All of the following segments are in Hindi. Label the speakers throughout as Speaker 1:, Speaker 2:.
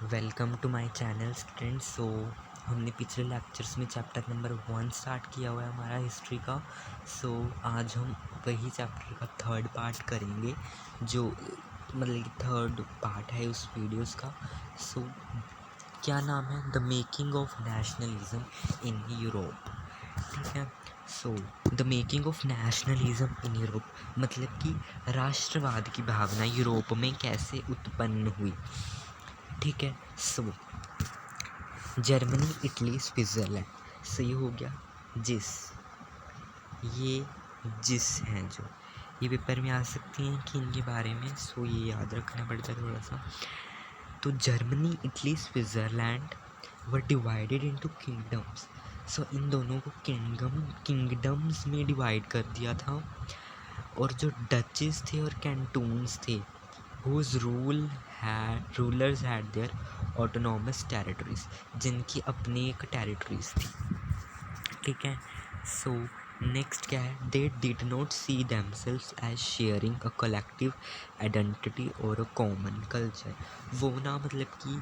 Speaker 1: Welcome to my channel students. हमने पिछले लेक्चर्स में चैप्टर नंबर 1 स्टार्ट किया हुआ है हमारा हिस्ट्री का। आज हम वही चैप्टर का थर्ड पार्ट करेंगे, जो मतलब कि थर्ड पार्ट है उस वीडियोस का। क्या नाम है? The making of nationalism in Europe. ठीक है। The making of nationalism in Europe मतलब कि राष्ट्रवाद की भावना यूरोप में कैसे उत्पन्न हुई। ठीक है। Germany, Italy, Switzerland. सही हो गया। ये जिस हैं जो ये पेपर में आ सकती हैं कि इनके बारे में, ये याद रखना पड़ता है थोड़ा सा। तो Germany, Italy, Switzerland were divided into kingdoms. इन दोनों को किंगडम्स में डिवाइड कर दिया था। और जो डचेस थे और कैंटून्स थे, whose rulers had their autonomous territories, जिनकी अपनी एक टेरिटरीज थी। ठीक है। नेक्स्ट क्या है? they did not see themselves as sharing a collective identity or a common culture। वो ना मतलब कि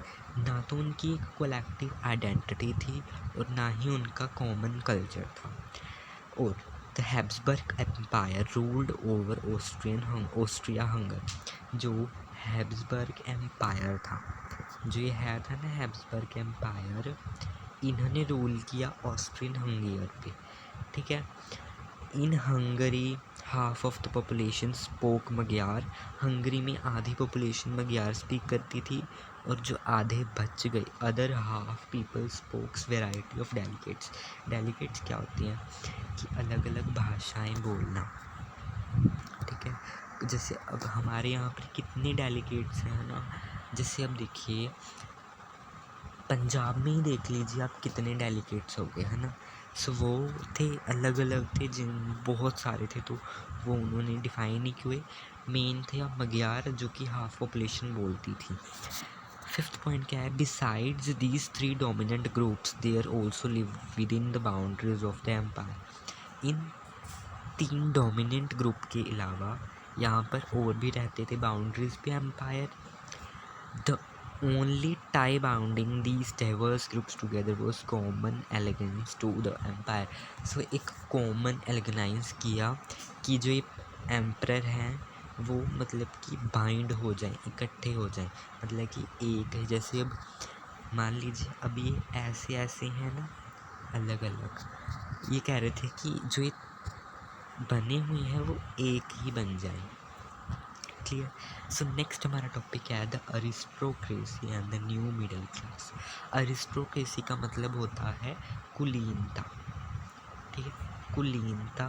Speaker 1: ना तो उनकी एक कोलेक्टिव आइडेंटिटी थी और ना ही उनका कॉमन कल्चर था। और the Habsburg empire ruled over Austria Hungary. जो हैब्सबर्ग एम्पायर था, जो ये है था ना हैब्सबर्ग एम्पायर, इन्होंने रूल किया ऑस्ट्रियन हंगेरियन पे। ठीक है। In Hungary half of the population spoke Magyar. Hungary में आधी पॉपुलेशन मग्यार स्पीक करती थी और जो आधे बच गए, other half people spokes variety of delicates क्या होती हैं कि अलग अलग भाषाएं बोलना। ठीक है। जैसे अब हमारे यहाँ पर कितने डेलिकेट्स हैं ना, जैसे अब देखिए पंजाब में ही देख लीजिए आप कितने डेलिकेट्स हो गए, है ना। वो थे अलग अलग थे, जिन बहुत सारे थे, तो वो उन्होंने डिफाइन नहीं किए। मेन थे अब मग्यार, जो कि हाफ पॉपुलेशन बोलती थी। फिफ्थ पॉइंट क्या है? Besides these 3 dominant groups there also live within the boundaries of the empire. इन 3 डोमिनेंट ग्रुप के अलावा यहाँ पर और भी रहते थे बाउंड्रीज पे empire. The only tie bounding these diverse groups together was common allegiance to the empire। एक common allegiance किया कि जो ये एम्परर हैं वो मतलब कि बाइंड हो जाए, इकट्ठे हो जाए, मतलब कि एक है। जैसे अब मान लीजिए अब ये ऐसे ऐसे हैं ना, अलग अलग, ये कह रहे थे कि जो ये बने हुए हैं वो एक ही बन जाए। क्लियर। नेक्स्ट हमारा टॉपिक क्या है? The aristocracy and the new middle class. Aristocracy का मतलब होता है कुलीनता। ठीक है, कुलीनता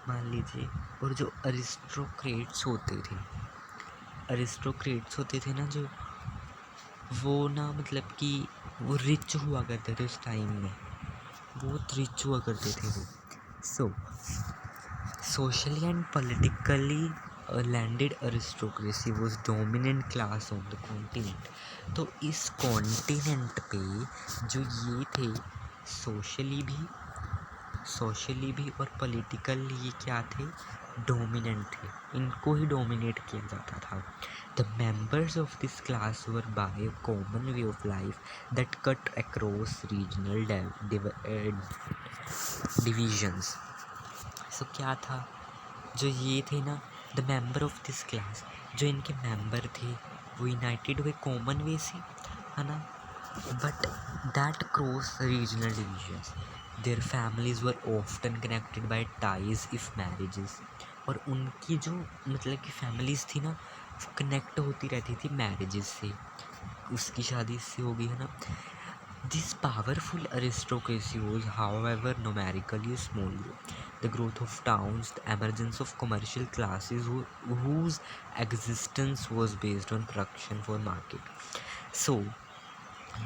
Speaker 1: मान लीजिए। और जो अरिस्टोक्रेट्स होते थे ना, जो वो ना मतलब कि वो रिच हुआ करते थे उस टाइम में, बहुत रिच हुआ करते थे वो। Socially and politically landed aristocracy was dominant class of the continent. तो इस कॉन्टिनेंट पे जो ये थे, सोशली भी और पॉलिटिकली ये क्या थे? डोमिनेंट थे, इनको ही डोमिनेट किया जाता था। The members of this class were by a common way of life that cut across regional divisions. क्या था? जो ये थे ना, the member of this class, जो इनके मेंबर थे वो यूनाइटेड हुए कॉमन वे से, है ना। But that cross regional divisions, their families were often connected by ties if marriages. और उनकी जो मतलब कि फैमिलीज थी ना, वो कनेक्ट होती रहती थी मैरिजेस से, उसकी शादी इससे हो गई, है ना। This powerful aristocracy was, however, numerically small. The growth of towns, the emergence of commercial classes whose existence was based on production for market.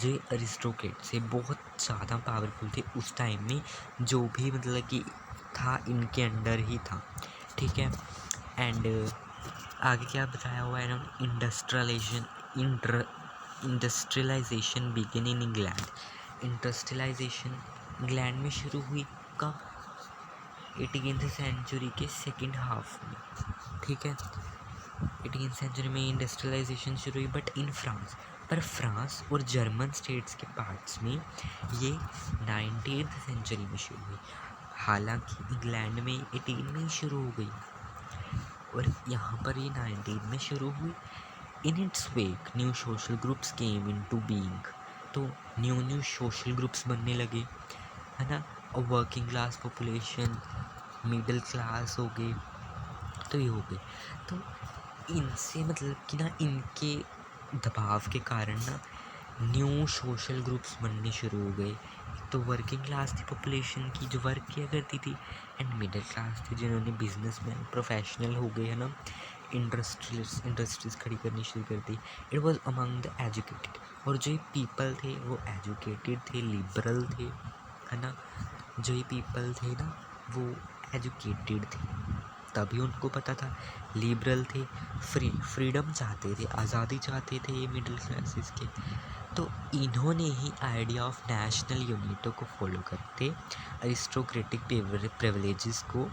Speaker 1: जो अरिस्टोक्रेट से बहुत ज़्यादा पावरफुल थे उस टाइम में, जो भी मतलब कि था इनके अंडर ही था। ठीक है। एंड आगे क्या बताया हुआ है ना? Industrialisation begin in England. Industrialisation England में शुरू हुई कब? 18th सेंचुरी के सेकेंड हाफ में। ठीक है, 18th सेंचुरी में इंडस्ट्रियलाइजेशन शुरू हुई, बट इन फ्रांस। पर फ्रांस और जर्मन स्टेट्स के पार्ट्स में ये 19th सेंचुरी में शुरू हुई। हालांकि इंग्लैंड में 18 में ही शुरू हो गई और यहाँ पर ये 19 में शुरू हुई। In its wake new social groups came into being, तो न्यू सोशल ग्रुप्स बनने लगे, है ना। और working class population, middle class हो गए, तो ये हो गए। तो इनसे मतलब कि ना इनके दबाव के कारण ना न्यू सोशल ग्रुप्स बनने शुरू हो गए। एक तो वर्किंग क्लास थी पॉपुलेशन की जो वर्क किया करती थी, एंड मिडिल क्लास थी जिन्होंने बिजनेसमैन प्रोफेशनल हो गए, है ना, इंडस्ट्रीज खड़ी करनी शुरू कर दी। It was among the educated, और जो पीपल थे वो एजुकेटेड थे, लिबरल थे, है ना। जो पीपल थे ना वो एजुकेटेड थे, तभी उनको पता था, लिबरल थे, फ्रीडम चाहते थे, आज़ादी चाहते थे ये मिडिल क्लासेस के। तो इन्होंने ही आइडिया ऑफ नेशनल यूनिटी को फॉलो करते अरिस्टोक्रेटिक प्रिविलेजेस को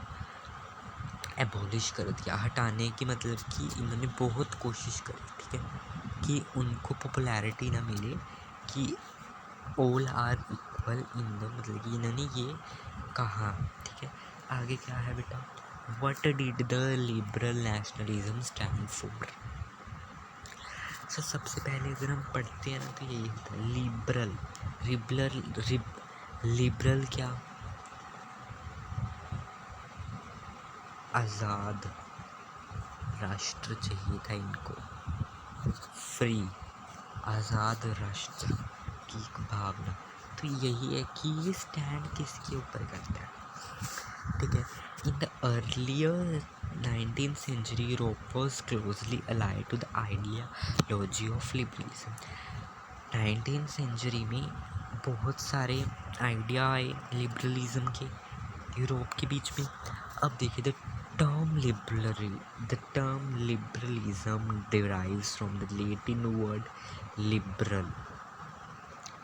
Speaker 1: एबॉलिश कर दिया, हटाने की, मतलब कि इन्होंने बहुत कोशिश करी, ठीक है, कि उनको पॉपुलैरिटी ना मिले, कि all are equal in the, मतलब कि इन्होंने ये कहा, ठीक है। आगे क्या है बेटा, what did the liberal nationalism stand for. सबसे पहले अगर हम पढ़ते हैं ना तो यही होता है लिबरल क्या, आज़ाद राष्ट्र चाहिए था इनको, फ्री आज़ाद राष्ट्र की भावना। तो यही है कि ये स्टैंड किसके ऊपर करता है, ठीक है। In the earlier 19th century, Europe was closely allied to the ideology of liberalism. 19th century में बहुत सारे आइडिया आए लिबरलिज्म के यूरोप के बीच में। अब देखिए, the term liberalism derives from the Latin word liberal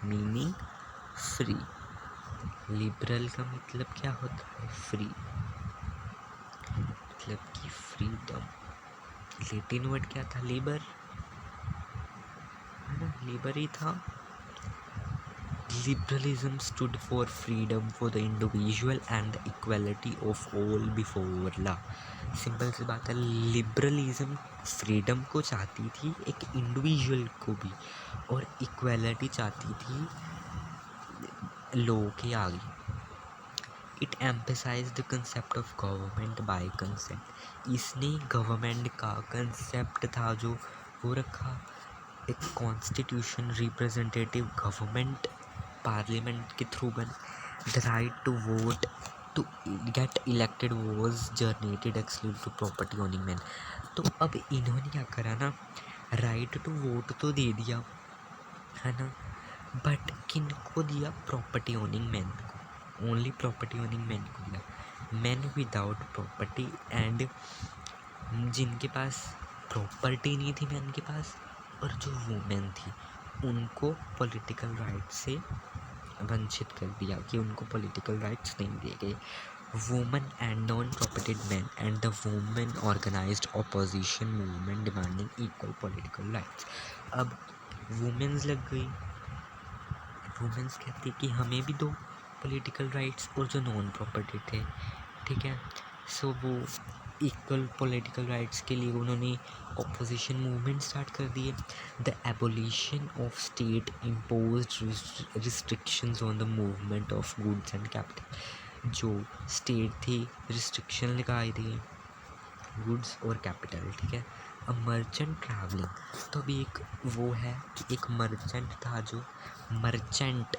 Speaker 1: meaning free। Liberal का मतलब क्या होता है, फ्री, मतलब कि फ्रीडम। लैटिन वर्ड क्या था, लिबर, है ना, लिबर ही था। Liberalism stood for freedom for the individual and the equality of all before law। Simple सी बात है, लिबरलिज्म फ्रीडम को चाहती थी, एक इंडिविजुअल को भी, और इक्वालिटी चाहती थी लॉ के आगे। It emphasise the concept of government by consent. इसने गवर्नमेंट का कंसेप्ट था जो वो रखा, एक कॉन्स्टिट्यूशन रिप्रेजेंटेटिव गवर्नमेंट पार्लियामेंट के थ्रू बन। The right to vote to get elected was generated exclusive to property owning man. तो अब इन्होंने क्या करा ना, राइट टू वोट तो दे दिया, है ना, बट किन को दिया, प्रॉपर्टी ओनिंग मैन को, ओनली प्रॉपर्टी ओनिंग मैन को दिया। मैन विदाउट प्रॉपर्टी, एंड जिनके पास प्रॉपर्टी नहीं थी मैन के पास, और जो वुमेन थी उनको पॉलिटिकल राइट से वंचित कर दिया, कि उनको पॉलिटिकल राइट्स नहीं दिए गए। Women and non propertied men and the women organised opposition movement demanding equal political rights. अब वुमेन्स लग गई, वुमेन्स कहती कि हमें भी दो पॉलिटिकल राइट्स, और जो नॉन प्रॉपर्टी थे, ठीक है, सो वो इक्वल पॉलिटिकल राइट्स के लिए उन्होंने ऑपोजिशन मूवमेंट स्टार्ट कर दिए। The abolition of state imposed restrictions on the movement of goods and capital. जो स्टेट थी रिस्ट्रिक्शन लगाए थे गुड्स और कैपिटल, ठीक है। अब मर्चेंट ट्रैवलिंग, तो अभी एक वो है कि एक मर्चेंट था, जो मर्चेंट,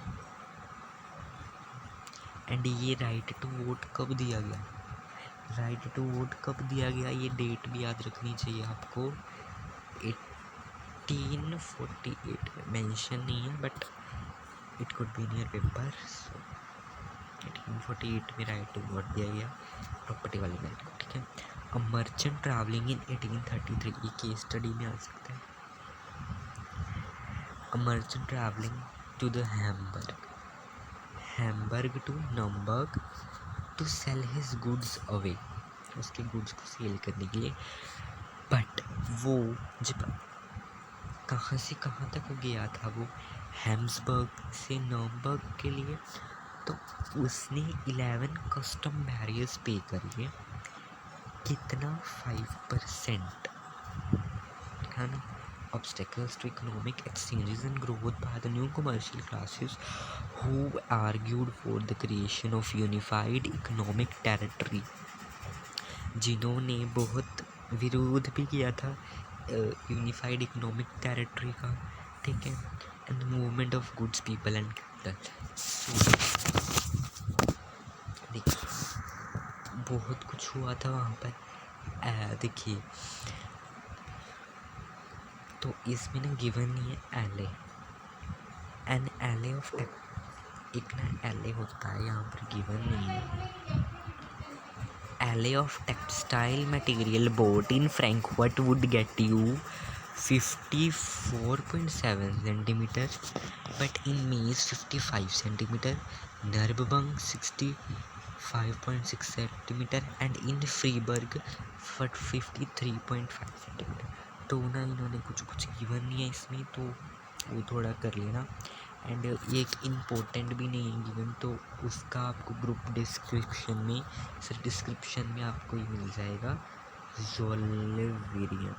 Speaker 1: एंड ये राइट टू वोट कब दिया गया, राइट टू वोट कब दिया गया, ये डेट भी याद रखनी चाहिए आपको। 1848 में मेंशन नहीं है, but it could be in your paper. 1848 में राइट टू वोट दिया गया प्रॉपर्टी वाले मैन को, ठीक है। अ मर्चेंट ट्रैवलिंग इन 1833, ये केस स्टडी में आ सकता है। A merchant travelling to the Hamburg to Nuremberg to sell his goods away, उसके गुड्स को सेल करने के लिए। बट वो जब कहाँ से कहाँ तक गया था वो, हैम्सबर्ग से नर्मबर्ग के लिए। तो उसने 11 कस्टम बैरियर्स पे करके कितना 5% है ना, obstacles to economic exchanges and growth by the new commercial classes who argued for the creation of unified economic territory, जिन्होंने बहुत विरोध भी किया था यूनिफाइड इकोनॉमिक टेरिटरी का, ठीक है, and movement of goods people and capital. देखिए बहुत कुछ हुआ था वहाँ पर। देखिए तो इसमें ना गिवन नहीं है एले, एन एले ऑफ एक ना एले होता है, यहाँ पर गिवन नहीं है। एले of textile material boat in Frankfurt would get you 54.7 centimeter, but in May's 55 centimeter, Nürburgring 65.6 centimeter, and in Freiburg 53.5 centimeter। तो ना इन्होंने कुछ गिवन नहीं है इसमें, तो वो थोड़ा कर लेना। एंड एक इम्पोर्टेंट भी नहीं है गिवन, तो उसका आपको ग्रुप डिस्क्रिप्शन में आपको ये मिल जाएगा, ज़ोल्वेरियन।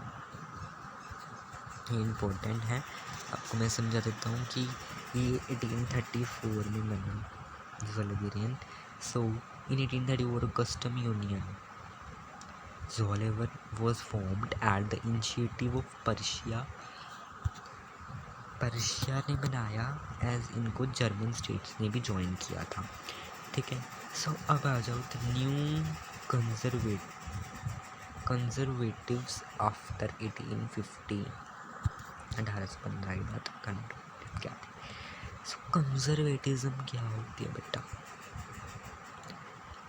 Speaker 1: ये इम्पोर्टेंट है, आपको मैं समझा देता हूँ कि ये 1834 में बना Zollverein. So in 1834 custom union Zollverein was formed at the initiative of Prussia ने बनाया, एज इनको जर्मन स्टेट्स ने भी ज्वाइन किया था, ठीक है। सो अब आ जाओ द न्यू कंजर्वेटिव्स आफ्टर 1850, 1815 की बात कंजर्वेटिव क्या थी। सो कंजर्वेटिज्म क्या होती है बेटा,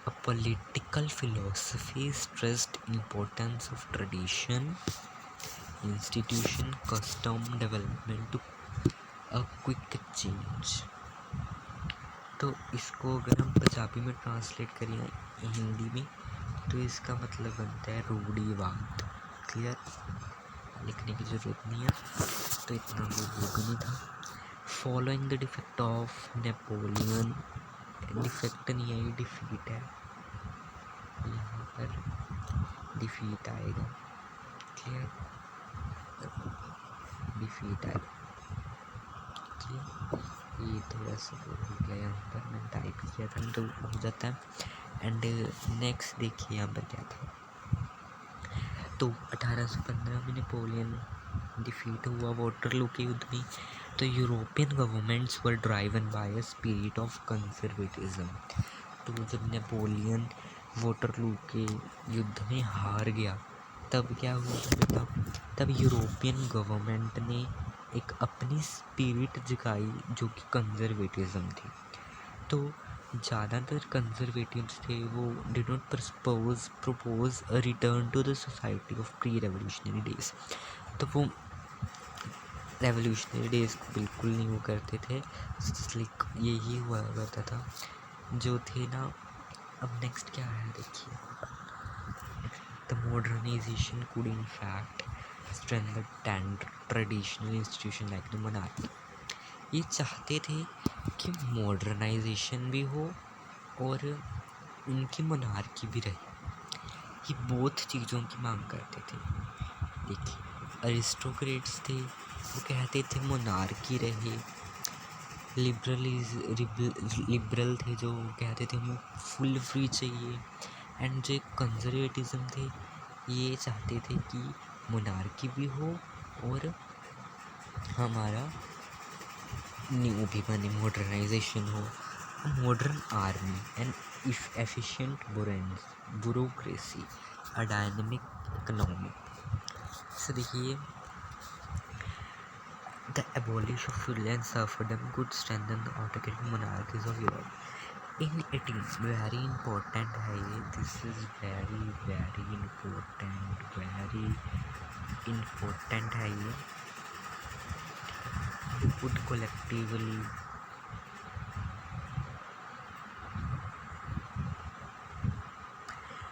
Speaker 1: a political philosophy stressed importance of tradition, institution, custom, development to a quick change. तो इसको अगर हम पंजाबी में ट्रांसलेट करें हिंदी में, तो इसका मतलब बनता है रूढ़िवाद। क्लियर, लिखने की ज़रूरत नहीं है, तो इतना वो भी नहीं था। Following the defect of Napoleon, defect नहीं है ये डिफीट है, यहाँ पर डिफीट आएगा। क्लियर, डिफीट आएगा। क्लियर, ये थोड़ा सा हो गया, यहाँ पर मैंने टाइप किया था तो हो जाता है। एंड नेक्स्ट देखिए यहाँ पर क्या था, तो 1815 में नेपोलियन डिफीट हुआ वाटरलू के युद्ध में। तो European governments were driven by a spirit of conservatism. तो जब नेपोलियन वाटरलू के युद्ध में हार गया, तब क्या हुआ बेटा, तब यूरोपियन गवर्नमेंट ने एक अपनी स्पिरिट जगाई जो कि कंजर्वेटिज्म थी। तो ज़्यादातर कंजर्वेटिव्स थे, वो did not propose a return to the society of pre revolutionary days. तो वो रेवोल्यूशनरी डेज को बिल्कुल नहीं वो करते थे, लाइक यही हुआ करता था जो थे ना। अब नेक्स्ट क्या है देखिए, the modernisation could in fact strengthen traditional institution like the monarchy. ये चाहते थे कि मॉडर्नाइजेशन भी हो और उनकी मोनार्की भी रहे, ये बोथ चीज़ों की मांग करते थे। देखिए अरिस्टोक्रेट्स थे, वो कहते थे मोनार्की रहे, लिबरल थे जो कहते थे हमें फुल फ्री चाहिए, एंड जो कंजर्वेटिज्म थे ये चाहते थे कि मोनार्की भी हो और हमारा न्यू भी बने, मॉडर्नाइजेशन हो। Modern army and efficient bureaucracy, a dynamic economy। So देखिए, the abolition of feudal and serfdom could strengthen the autocratic monarchies of Europe। In 18 very important है ये, this is very important है ये। would collectively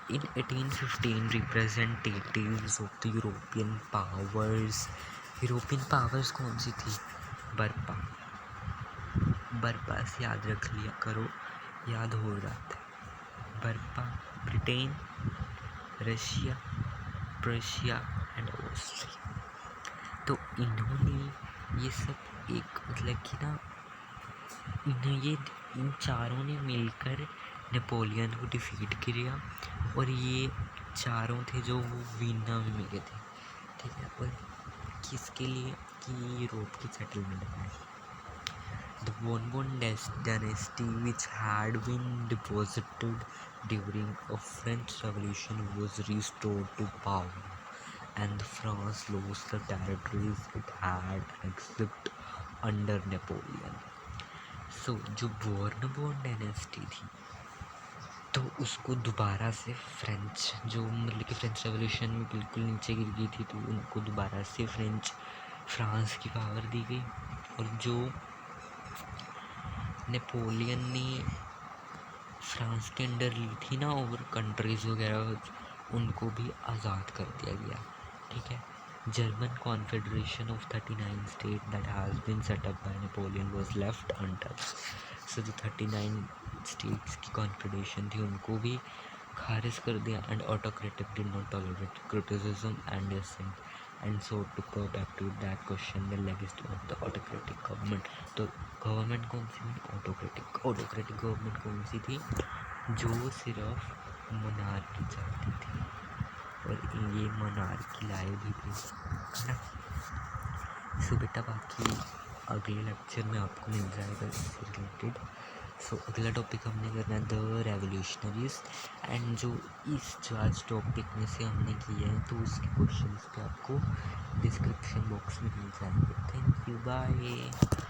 Speaker 1: in 1815 representatives of the European powers European powers कौन सी थी? बर्पा। बर्पा से याद रख लिया करो, याद हो जाता है। बर्पा, Britain, Russia, Prussia and Austria. तो इन्होंने ये सब एक मतलब कि ना इन चारों ने मिलकर नेपोलियन को डिफीट किया और ये चारों थे जो वो वीना में मिले थे, ठीक है। और किसके लिए? कि यूरोप की सेटलमेंट में। The Bourbon dynasty, which had been deposited during a French Revolution, was restored to power, and France lost the territories it had annexed under Napoleon. So, जो बोर्नबोन डायनेस्टी थी तो उसको दोबारा से फ्रेंच, जो मतलब कि फ्रेंच रेवोल्यूशन में बिल्कुल नीचे गिर गई थी, तो उनको दोबारा से फ्रांस की पावर दी गई। और जो नेपोलियन ने फ्रांस के अंडर ली थी ना और कंट्रीज़ वगैरह, उनको भी आज़ाद कर दिया गया, ठीक है। German confederation of 39 state that has been set up by Napoleon was left untouched. So जो 39 स्टेट्स की कॉन्फेडरेशन थी उनको भी खारिज कर दिया। And autocratic did not tolerate criticism and dissent and so to perpetuate that question the legacy of the autocratic government. तो गवर्नमेंट कौन सी थी? ऑटोक्रेटिक गवर्नमेंट कौन सी थी? जो सिर्फ मोनार्की चाहती थी, और ये मोनार्की लाए भी थे, है ना। सो बेटा बाकी अगले लेक्चर में आपको मिल जाएगा इससे रिलेटेड। सो अगला टॉपिक हमने करना है द रेवोल्यूशनरीज, एंड जो आज टॉपिक में से हमने किए हैं तो उसके क्वेश्चंस पे आपको डिस्क्रिप्शन बॉक्स में मिल जाएंगे। Thank you, bye.